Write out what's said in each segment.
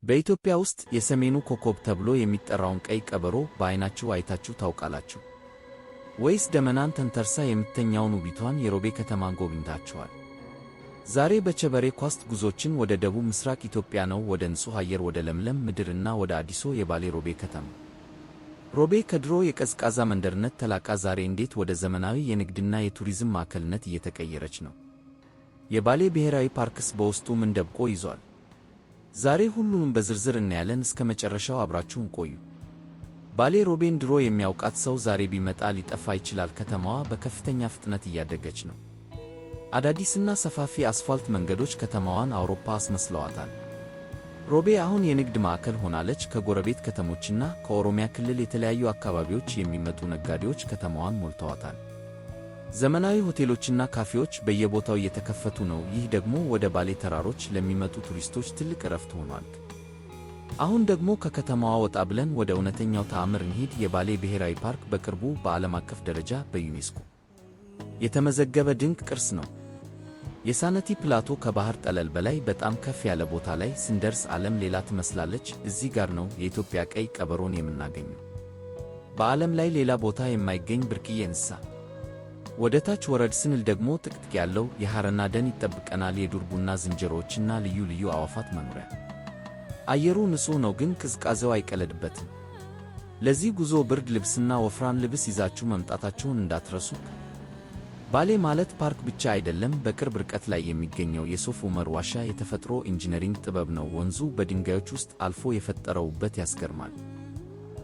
በኢትዮጵያ ውስጥ የሰሜኑ ኮከብ ተብሎ የሚጠራውን ቀይ ቀበሮ በዓይናችሁ አይታችሁ ታውቃላችሁ? ወይስ ደመናን ተንተርሳ የምትተኛውን ውቢቷን የሮቤ ከተማን ጎብኝታችኋል? ዛሬ በቸበሬ ኳስት ጉዞችን ወደ ደቡብ ምስራቅ ኢትዮጵያ ነው፣ ወደ ንጹሕ አየር፣ ወደ ለምለም ምድርና ወደ አዲሱ የባሌ ሮቤ ከተማ። ሮቤ ከድሮ የቀዝቃዛ መንደርነት ተላቃ ዛሬ እንዴት ወደ ዘመናዊ የንግድና የቱሪዝም ማዕከልነት እየተቀየረች ነው? የባሌ ብሔራዊ ፓርክስ በውስጡ ምን ደብቆ ይዟል? ዛሬ ሁሉንም በዝርዝር እናያለን። እስከ መጨረሻው አብራችሁን ቆዩ። ባሌ ሮቤን ድሮ የሚያውቃት ሰው ዛሬ ቢመጣ ሊጠፋ ይችላል። ከተማዋ በከፍተኛ ፍጥነት እያደገች ነው። አዳዲስና ሰፋፊ አስፋልት መንገዶች ከተማዋን አውሮፓ አስመስለዋታል። ሮቤ አሁን የንግድ ማዕከል ሆናለች። ከጎረቤት ከተሞችና ከኦሮሚያ ክልል የተለያዩ አካባቢዎች የሚመጡ ነጋዴዎች ከተማዋን ሞልተዋታል። ዘመናዊ ሆቴሎችና ካፌዎች በየቦታው እየተከፈቱ ነው። ይህ ደግሞ ወደ ባሌ ተራሮች ለሚመጡ ቱሪስቶች ትልቅ እረፍት ሆኗል። አሁን ደግሞ ከከተማዋ ወጣ ብለን ወደ እውነተኛው ተአምር እንሂድ። የባሌ ብሔራዊ ፓርክ በቅርቡ በዓለም አቀፍ ደረጃ በዩኔስኮ የተመዘገበ ድንቅ ቅርስ ነው። የሳነቲ ፕላቶ ከባህር ጠለል በላይ በጣም ከፍ ያለ ቦታ ላይ ስንደርስ ዓለም ሌላ ትመስላለች። እዚህ ጋር ነው የኢትዮጵያ ቀይ ቀበሮን የምናገኘው። በዓለም ላይ ሌላ ቦታ የማይገኝ ብርቅዬ እንስሳ። ወደ ታች ወረድ ስንል ደግሞ ጥቅጥቅ ያለው የሐረና ደን ይጠብቀናል። የዱር ቡና፣ ዝንጀሮዎችና ልዩ ልዩ አዕዋፋት መኖሪያ። አየሩ ንጹሕ ነው፣ ግን ቅዝቃዜው አይቀለድበትም። ለዚህ ጉዞ ብርድ ልብስና ወፍራም ልብስ ይዛችሁ መምጣታችሁን እንዳትረሱ። ባሌ ማለት ፓርክ ብቻ አይደለም። በቅርብ ርቀት ላይ የሚገኘው የሶፍ ዑመር ዋሻ የተፈጥሮ ኢንጂነሪንግ ጥበብ ነው። ወንዙ በድንጋዮች ውስጥ አልፎ የፈጠረው ውበት ያስገርማል።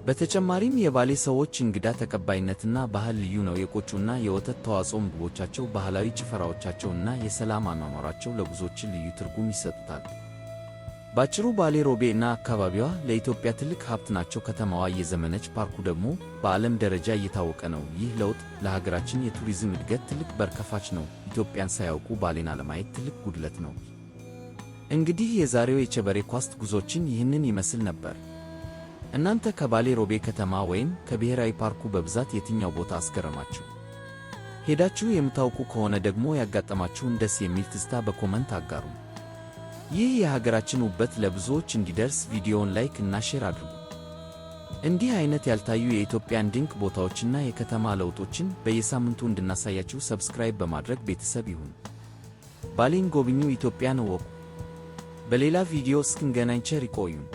በተጨማሪም የባሌ ሰዎች እንግዳ ተቀባይነትና ባህል ልዩ ነው። የቆጮና የወተት ተዋጽኦ ምግቦቻቸው፣ ባህላዊ ጭፈራዎቻቸውና የሰላም አኗኗራቸው ለጉዞችን ልዩ ትርጉም ይሰጡታል። ባጭሩ ባሌ ሮቤ እና አካባቢዋ ለኢትዮጵያ ትልቅ ሀብት ናቸው። ከተማዋ እየዘመነች፣ ፓርኩ ደግሞ በዓለም ደረጃ እየታወቀ ነው። ይህ ለውጥ ለሀገራችን የቱሪዝም እድገት ትልቅ በር ከፋች ነው። ኢትዮጵያን ሳያውቁ ባሌን አለማየት ትልቅ ጉድለት ነው። እንግዲህ የዛሬው የቸበሬ ኳስት ጉዞችን ይህንን ይመስል ነበር። እናንተ ከባሌ ሮቤ ከተማ ወይም ከብሔራዊ ፓርኩ በብዛት የትኛው ቦታ አስገረማችሁ? ሄዳችሁ የምታውቁ ከሆነ ደግሞ ያጋጠማችሁን ደስ የሚል ትዝታ በኮመንት አጋሩ። ይህ የሀገራችን ውበት ለብዙዎች እንዲደርስ ቪዲዮውን ላይክ እና ሼር አድርጉ። እንዲህ አይነት ያልታዩ የኢትዮጵያን ድንቅ ቦታዎችና የከተማ ለውጦችን በየሳምንቱ እንድናሳያችሁ ሰብስክራይብ በማድረግ ቤተሰብ ይሁኑ። ባሌን ጎብኙ፣ ኢትዮጵያን እወቁ። በሌላ ቪዲዮ እስክንገናኝ ቸር ይቆዩን።